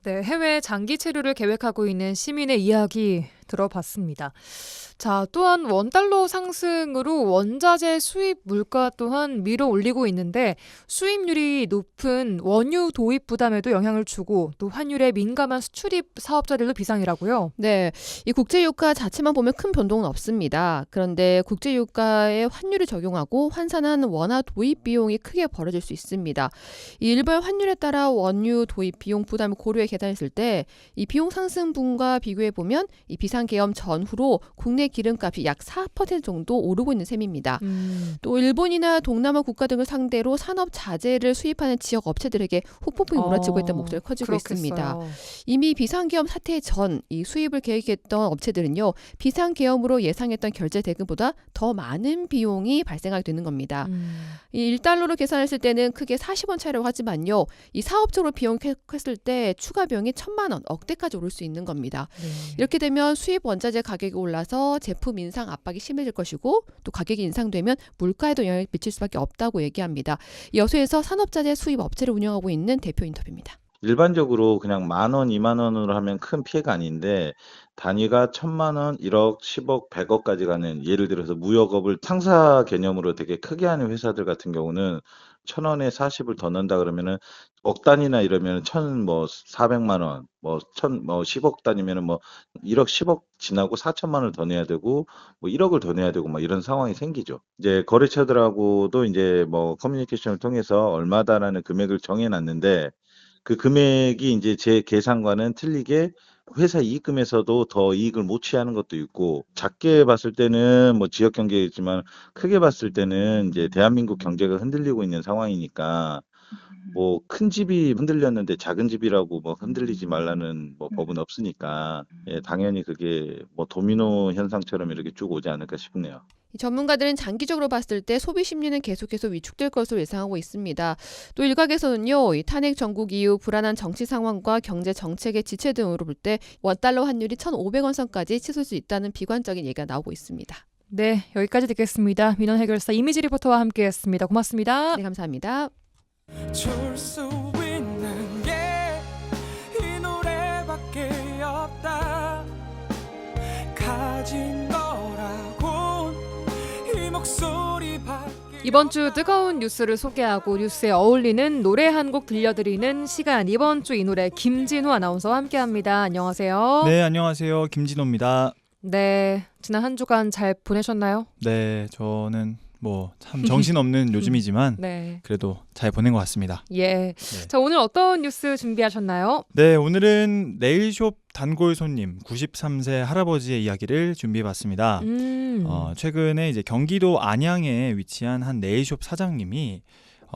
네, 해외 장기 체류를 계획하고 있는 시민의 이야기 들어봤습니다. 자, 또한 원달러 상승으로 원자재 수입 물가 또한 밀어올리고 있는데 수입률이 높은 원유 도입 부담에도 영향을 주고 또 환율에 민감한 수출입 사업자들도 비상이라고요? 네, 이 국제유가 자체만 보면 큰 변동은 없습니다. 그런데 국제유가에 환율을 적용하고 환산한 원화 도입 비용이 크게 벌어질 수 있습니다. 이 일반 환율에 따라 원유 도입 비용 부담을 고려해 계산했을 때 이 비용 상승분과 비교해 보면 이 비상 비상계엄 전후로 국내 기름값이 약 4% 정도 오르고 있는 셈입니다. 또 일본이나 동남아 국가 등을 상대로 산업 자재를 수입하는 지역 업체들에게 후폭풍이 몰아치고 있다는 목소리가 커지고 있습니다. 이미 비상계엄 사태 전 이 수입을 계획했던 업체들은요, 비상계엄으로 예상했던 결제 대금보다 더 많은 비용이 발생하게 되는 겁니다. 이 1달러로 계산했을 때는 크게 40원 차이라고 하지만요, 이 사업적으로 비용했을 때 추가 비용이 1,000만 원, 억대까지 오를 수 있는 겁니다. 이렇게 되면 수입 원자재 가격이 올라서 제품 인상 압박이 심해질 것이고, 또 가격이 인상되면 물가에도 영향을 미칠 수밖에 없다고 얘기합니다. 여수에서 산업자재 수입 업체를 운영하고 있는 대표 인터뷰입니다. 일반적으로 그냥 10,000원, 20,000원으로 하면 큰 피해가 아닌데 단위가 1,000만 원, 1억, 10억, 100억까지 가는, 예를 들어서 무역업을 상사 개념으로 되게 크게 하는 회사들 같은 경우는 1,000원에 40을 더 넣는다 그러면은 억 단위나 이러면 400만 원, 10억 단위면은 1억, 10억 지나고 4천만 원을 더 내야 되고 1억을 더 내야 되고 이런 상황이 생기죠. 이제 거래처들하고도 이제 커뮤니케이션을 통해서 얼마다라는 금액을 정해놨는데, 그 금액이 이제 제 계산과는 틀리게 회사 이익금에서도 더 이익을 못 취하는 것도 있고, 작게 봤을 때는 지역 경제겠지만 크게 봤을 때는 이제 대한민국 경제가 흔들리고 있는 상황이니까 큰 집이 흔들렸는데 작은 집이라고 흔들리지 말라는 법은 없으니까, 예, 당연히 그게 도미노 현상처럼 이렇게 쭉 오지 않을까 싶네요. 전문가들은 장기적으로 봤을 때 소비 심리는 계속해서 위축될 것으로 예상하고 있습니다. 또 일각에서는요, 이 탄핵 전국 이후 불안한 정치 상황과 경제 정책의 지체 등으로 볼 때 원달러 환율이 1,500원 선까지 치솟을 수 있다는 비관적인 얘기가 나오고 있습니다. 네, 여기까지 듣겠습니다. 민원 해결사 이미지 리포터와 함께했습니다. 고맙습니다. 네, 감사합니다. 좋을 수 있는 게 이 노래밖에 없다. 가진 거라곤 이 목소리밖에. 이번 주 뜨거운 뉴스를 소개하고 뉴스에 어울리는 노래 한 곡 들려드리는 시간, 이번 주 이 노래 김진호 아나운서와 함께합니다. 안녕하세요. 네, 안녕하세요. 김진호입니다. 네, 지난 한 주간 잘 보내셨나요? 네, 저는 참 정신없는 요즘이지만 네. 그래도 잘 보낸 것 같습니다. 예. 네. 자, 오늘 어떤 뉴스 준비하셨나요? 네, 오늘은 네일숍 단골 손님 93세 할아버지의 이야기를 준비해봤습니다. 최근에 이제 경기도 안양에 위치한 한 네일숍 사장님이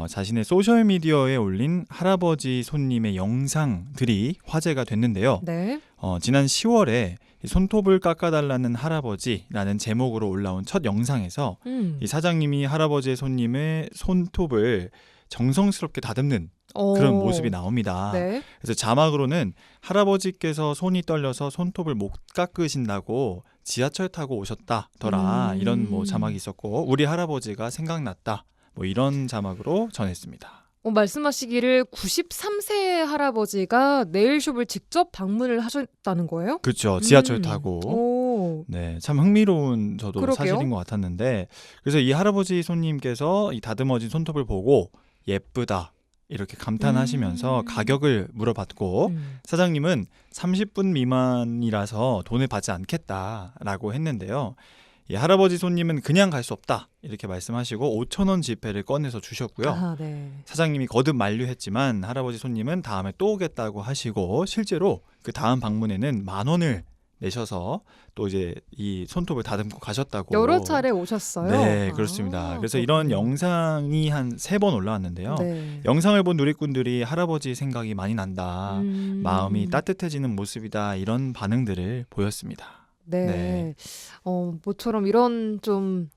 자신의 소셜 미디어에 올린 할아버지 손님의 영상들이 화제가 됐는데요. 네. 지난 10월에 손톱을 깎아달라는 할아버지라는 제목으로 올라온 첫 영상에서 이 사장님이 할아버지의 손님의 손톱을 정성스럽게 다듬는 그런 모습이 나옵니다. 네. 그래서 자막으로는 할아버지께서 손이 떨려서 손톱을 못 깎으신다고 지하철 타고 오셨다더라, 이런 자막이 있었고, 우리 할아버지가 생각났다, 이런 자막으로 전했습니다. 말씀하시기를 93세 할아버지가 네일숍을 직접 방문을 하셨다는 거예요? 그렇죠. 지하철 타고. 오. 네, 참 흥미로운 저도 그러게요. 사실인 것 같았는데, 그래서 이 할아버지 손님께서 이 다듬어진 손톱을 보고 예쁘다 이렇게 감탄하시면서 가격을 물어봤고, 사장님은 30분 미만이라서 돈을 받지 않겠다라고 했는데요. 이 할아버지 손님은 그냥 갈 수 없다 이렇게 말씀하시고 5,000원 지폐를 꺼내서 주셨고요. 네. 사장님이 거듭 만류했지만 할아버지 손님은 다음에 또 오겠다고 하시고, 실제로 그 다음 방문에는 10,000원을 내셔서 또 이제 이 손톱을 다듬고 가셨다고. 여러 차례 오셨어요? 네, 그렇습니다. 그래서 이런 영상이 한 3번 올라왔는데요. 네. 영상을 본 누리꾼들이 할아버지 생각이 많이 난다, 마음이 따뜻해지는 모습이다, 이런 반응들을 보였습니다. 네. 모처럼 이런 좀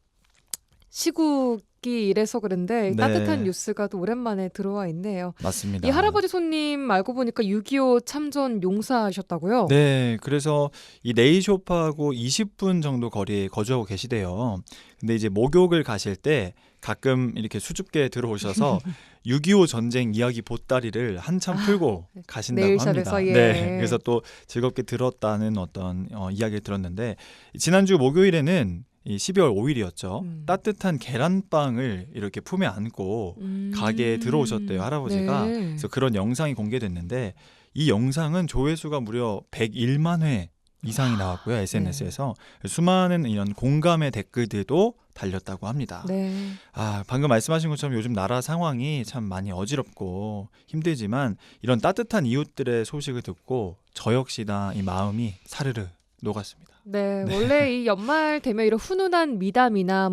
시국이 이래서 그런데 네. 따뜻한 뉴스가 또 오랜만에 들어와 있네요. 맞습니다. 이 할아버지 손님 알고 보니까 6.25 참전 용사셨다고요? 네, 그래서 이 네일숍하고 20분 정도 거리에 거주하고 계시대요. 근데 이제 목욕을 가실 때 가끔 이렇게 수줍게 들어오셔서 6.25 전쟁 이야기 보따리를 한참 풀고 가신다고 네일샵에서, 합니다. 예. 네, 그래서 또 즐겁게 들었다는 어떤 이야기를 들었는데, 지난주 목요일에는 이 12월 5일이었죠. 따뜻한 계란빵을 이렇게 품에 안고 가게에 들어오셨대요, 할아버지가. 네. 그래서 그런 영상이 공개됐는데, 이 영상은 조회수가 무려 101만 회 이상이 나왔고요, SNS에서. 수많은 이런 공감의 댓글들도 달렸다고 합니다. 네. 방금 말씀하신 것처럼 요즘 나라 상황이 참 많이 어지럽고 힘들지만, 이런 따뜻한 이웃들의 소식을 듣고 저 역시나 이 마음이 사르르 녹았습니다. 네, 원래 이 연말 되면 이런 훈훈한 미담이나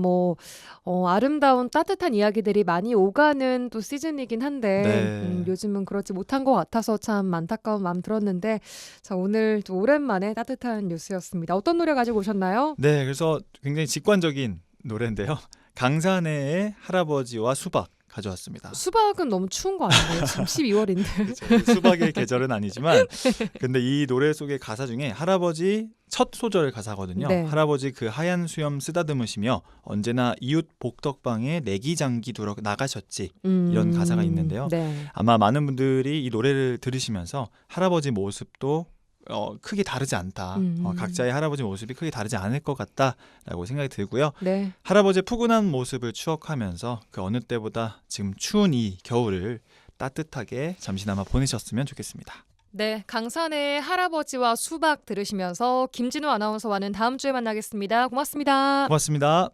아름다운 따뜻한 이야기들이 많이 오가는 또 시즌이긴 한데 네. 요즘은 그렇지 못한 것 같아서 참 안타까운 마음 들었는데 자, 오늘 또 오랜만에 따뜻한 뉴스였습니다. 어떤 노래 가지고 오셨나요? 네, 그래서 굉장히 직관적인 노래인데요. 강산해의 할아버지와 수박 가져왔습니다. 수박은 너무 추운 거 아닌가요? 지금 12월인데. 수박의 계절은 아니지만 근데 이 노래 속의 가사 중에 할아버지 첫 소절 가사거든요. 네. 할아버지 그 하얀 수염 쓰다듬으시며 언제나 이웃 복덕방에 내기장기 두러 나가셨지. 이런 가사가 있는데요. 네. 아마 많은 분들이 이 노래를 들으시면서 할아버지 모습도 크게 다르지 않다. 각자의 할아버지 모습이 크게 다르지 않을 것 같다라고 생각이 들고요. 네. 할아버지의 푸근한 모습을 추억하면서 그 어느 때보다 지금 추운 이 겨울을 따뜻하게 잠시나마 보내셨으면 좋겠습니다. 네, 강산의 할아버지와 수박 들으시면서 김진우 아나운서와는 다음 주에 만나겠습니다. 고맙습니다. 고맙습니다.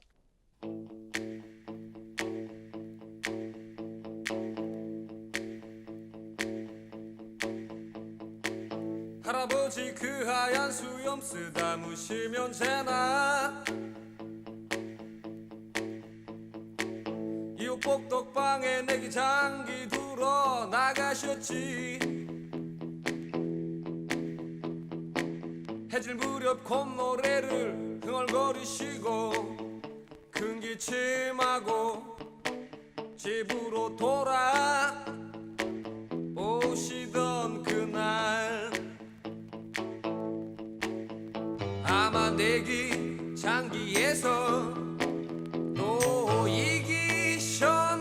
할아버지 그 하얀 수염 쓰다무시면 되나 이웃 복덕방에 내기 장기 두러 나가셨지 해질 무렵 콧노래를 흥얼거리시고 큰 기침하고 집으로 돌아 오시던 그날 아마 내기 장기에서 또 이기셨나봐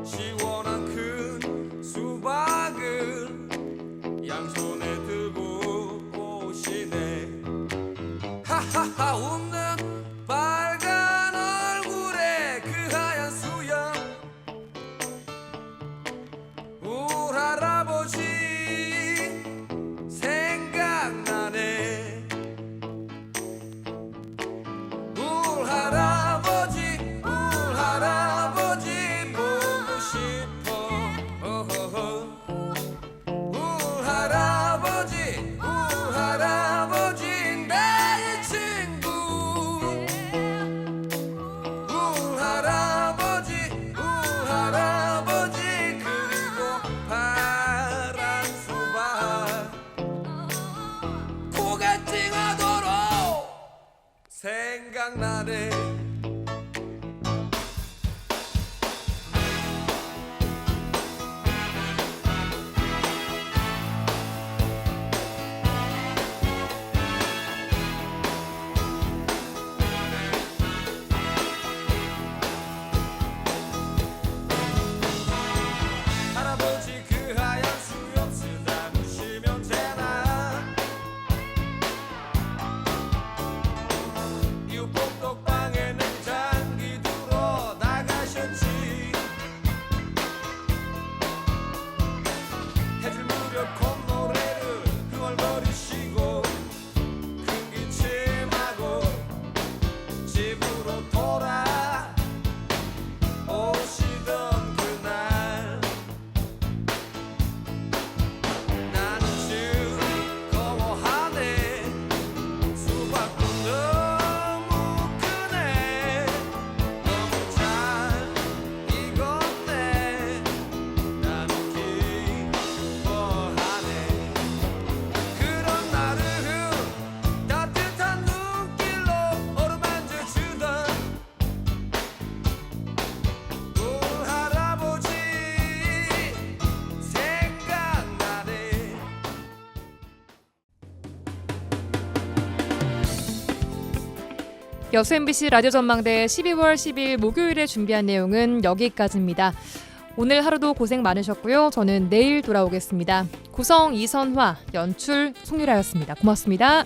시원한 큰 수박을 양손에 들고 오시네 하하하 웃는 빨간 얼굴에 그 하얀 수염 울 할아버지 생각나네 울 할아버지 보고 싶어 울 할아버지 나의 친구 울 할아버지 그리고 파란 수박 코가 찡하도록 생각나네 할아버지 그 하얀 수염 쓰다무시면 되나 이웃 복덕방에 냉장기 두러 나가셨지 해질 무렵 콧노래를 흥얼거리시고 큰 기침하고 집으로 돌아 오시던 그날 나는 즐거워하네 수박도 너무 크네 너무 잘 익었네 나는 기뻐하네 그런 나를 따뜻한 눈길로 어루만져 주던 울 할아버지 생각나네 여수 MBC 라디오 전망대 12월 10일 목요일에 준비한 내용은 여기까지입니다. 오늘 하루도 고생 많으셨고요. 저는 내일 돌아오겠습니다. 구성 이선화, 연출 송유라였습니다. 고맙습니다.